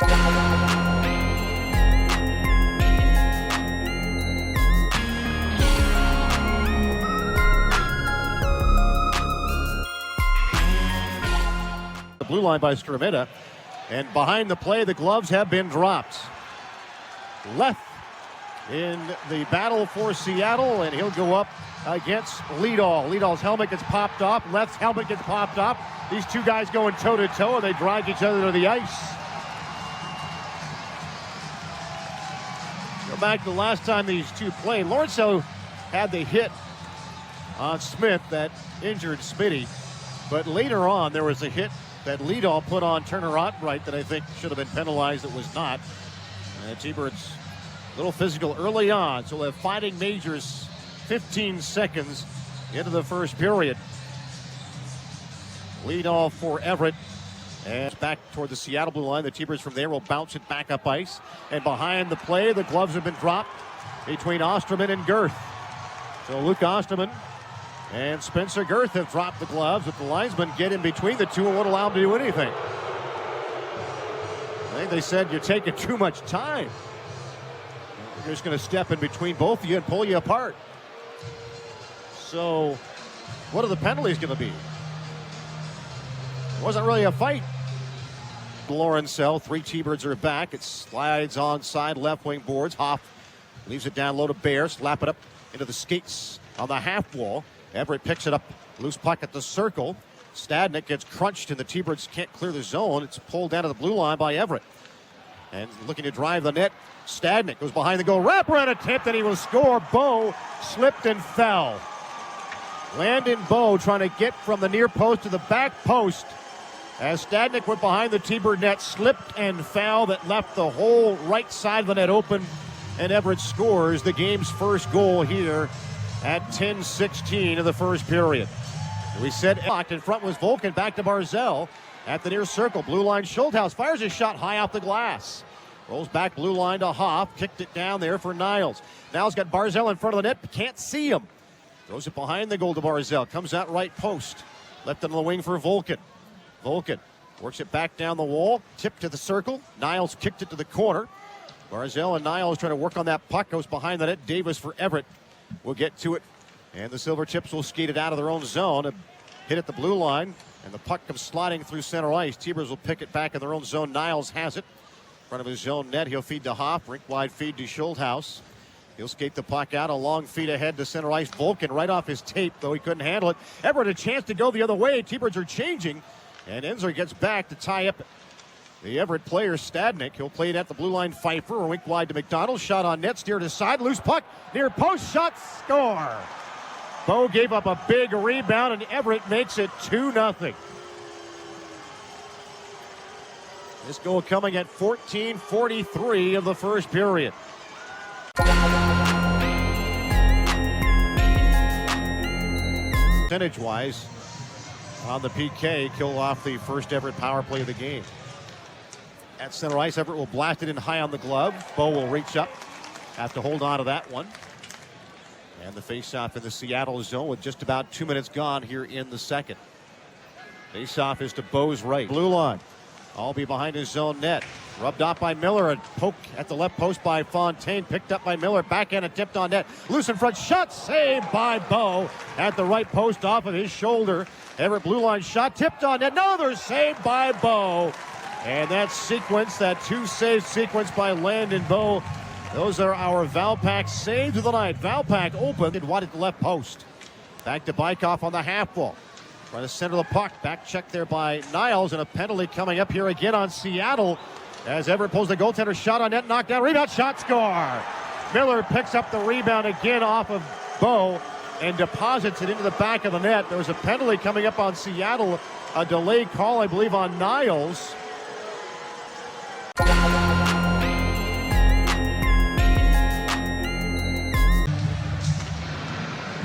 The blue line by Stromita. And behind the play, the gloves have been dropped. Left in the battle for Seattle, and he'll go up against Lidahl. Lidahl's helmet gets popped off. Left's helmet gets popped off. These two guys going toe-to-toe, and they drag each other to the ice. Go back to the last time these two played. Lawrenceville had the hit on Smith that injured Smitty, but later on there was a hit that Lidahl put on Turner Otbright that I think should have been penalized. It was not. T-Birds a little physical early on, so we'll have Fighting Majors 15 seconds into the first period. Lidahl for Everett, and back toward the Seattle blue line. The T-Birds from there will bounce it back up ice, and behind the play, the gloves have been dropped between Osterman and Girth. So Luke Osterman and Spencer Girth have dropped the gloves, but the linesmen get in between the two and won't allow them to do anything. I think they said you're taking too much time. You're just going to step in between both of you and pull you apart. So what are the penalties going to be? It wasn't really a fight. Lawrenceville, 3 T-Birds are back. It slides onside left wing boards. Hoff leaves it down low to Bear. Slap it up into the skates on the half wall. Everett picks it up. Loose puck at the circle. Stadnick gets crunched and the T-Birds can't clear the zone. It's pulled down to the blue line by Everett. And looking to drive the net. Stadnick goes behind the goal. Wraparound attempt and he will score. Bow slipped and fell. Landon Bow trying to get from the near post to the back post. As Stadnick went behind the T-Bird net, slipped and fell that left the whole right side of the net open. And Everett scores the game's first goal here at 10:16 of the first period. We said locked in front was Volkin, back to Barzell at the near circle. Blue line, Schulthouse fires his shot high off the glass. Rolls back blue line to Hoff, kicked it down there for Niles. Niles got Barzell in front of the net, but can't see him. Throws it behind the goal to Barzell, comes out right post. Left on the wing for Volkin. Volkin works it back down the wall, tipped to the circle. Niles kicked it to the corner. Barzell and Niles trying to work on that puck, goes behind the net. Davis for Everett will get to it. And the Silver Tips will skate it out of their own zone and hit at the blue line. And the puck comes sliding through center ice. T-Birds will pick it back in their own zone. Niles has it. In front of his zone net, he'll feed to Hoff. Rink-wide feed to Schulthouse. He'll skate the puck out. A long feed ahead to center ice. Volkin right off his tape, though he couldn't handle it. Everett a chance to go the other way. T-Birds are changing. And Enzer gets back to tie up the Everett player, Stadnick. He'll play it at the blue line. Pfeiffer, a wink wide to McDonald. Shot on net, steered aside. Loose puck, near post, shot, score. Bow gave up a big rebound, and Everett makes it 2-0. This goal coming at 14:43 of the first period. Percentage-wise, on the PK, kill off the first Everett power play of the game. At center ice, Everett will blast it in high on the glove. Bow will reach up, have to hold on to that one. And the face-off in the Seattle zone with just about 2 minutes gone here in the second. Face-off is to Bow's right. Blue line. All be behind his zone net. Rubbed off by Miller. A poke at the left post by Fontaine. Picked up by Miller. Backhand and tipped on net. Loose in front. Shot saved by Bow at the right post off of his shoulder. Everett blue line shot tipped on net. Another saved by Bow. And that sequence, that 2-save sequence by Landon Bow, those are our Valpak saves of the night. Valpak opened and wide at the left post. Back to Bykoff on the half wall. Trying to center the puck. Back check there by Niles, and a penalty coming up here again on Seattle as Everett pulls the goaltender. Shot on net, knocked down, rebound, shot, score. Miller picks up the rebound again off of Bow and deposits it into the back of the net. There was a penalty coming up on Seattle, a delayed call, I believe, on Niles.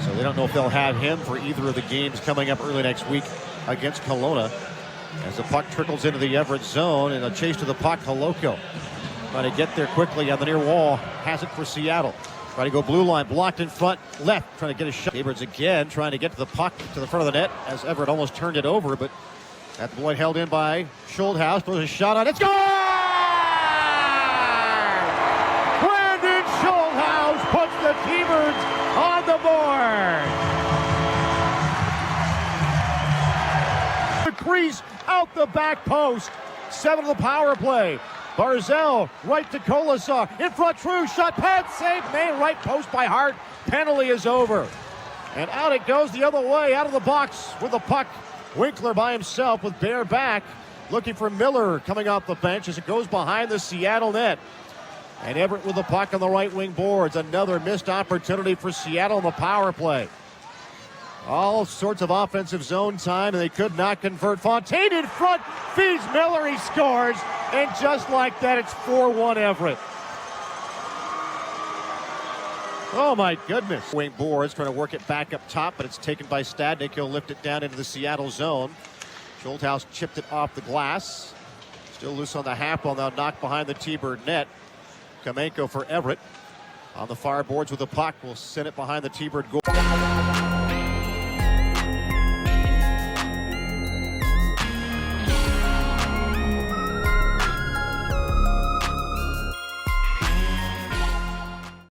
So they don't know if they'll have him for either of the games coming up early next week against Kelowna. As the puck trickles into the Everett zone, and a chase to the puck, Holoko trying to get there quickly on the near wall. Has it for Seattle. Trying to go blue line, blocked in front, left, trying to get a shot. T-Birds again trying to get to the puck to the front of the net as Everett almost turned it over, but that point held in by Schulthouse. Throws a shot on it. Score! the back post. 7 to the power play. Barzell, right to Kolesar. In front, true shot, pad save, man, right post by Hart. Penalty is over. And out it goes the other way, out of the box with the puck. Winkler by himself with bare back, looking for Miller coming off the bench as it goes behind the Seattle net. And Everett with the puck on the right wing boards. Another missed opportunity for Seattle in the power play. All sorts of offensive zone time, and they could not convert. Fontaine in front, feeds Miller, he scores. And just like that, it's 4-1 Everett. Oh my goodness. Wing boards trying to work it back up top, but it's taken by Stadnik. He'll lift it down into the Seattle zone. Schulthouse chipped it off the glass. Still loose on the half ball, now knocked behind the T-Bird net. Kamenko for Everett on the far boards with the puck. Will send it behind the T-Bird goal.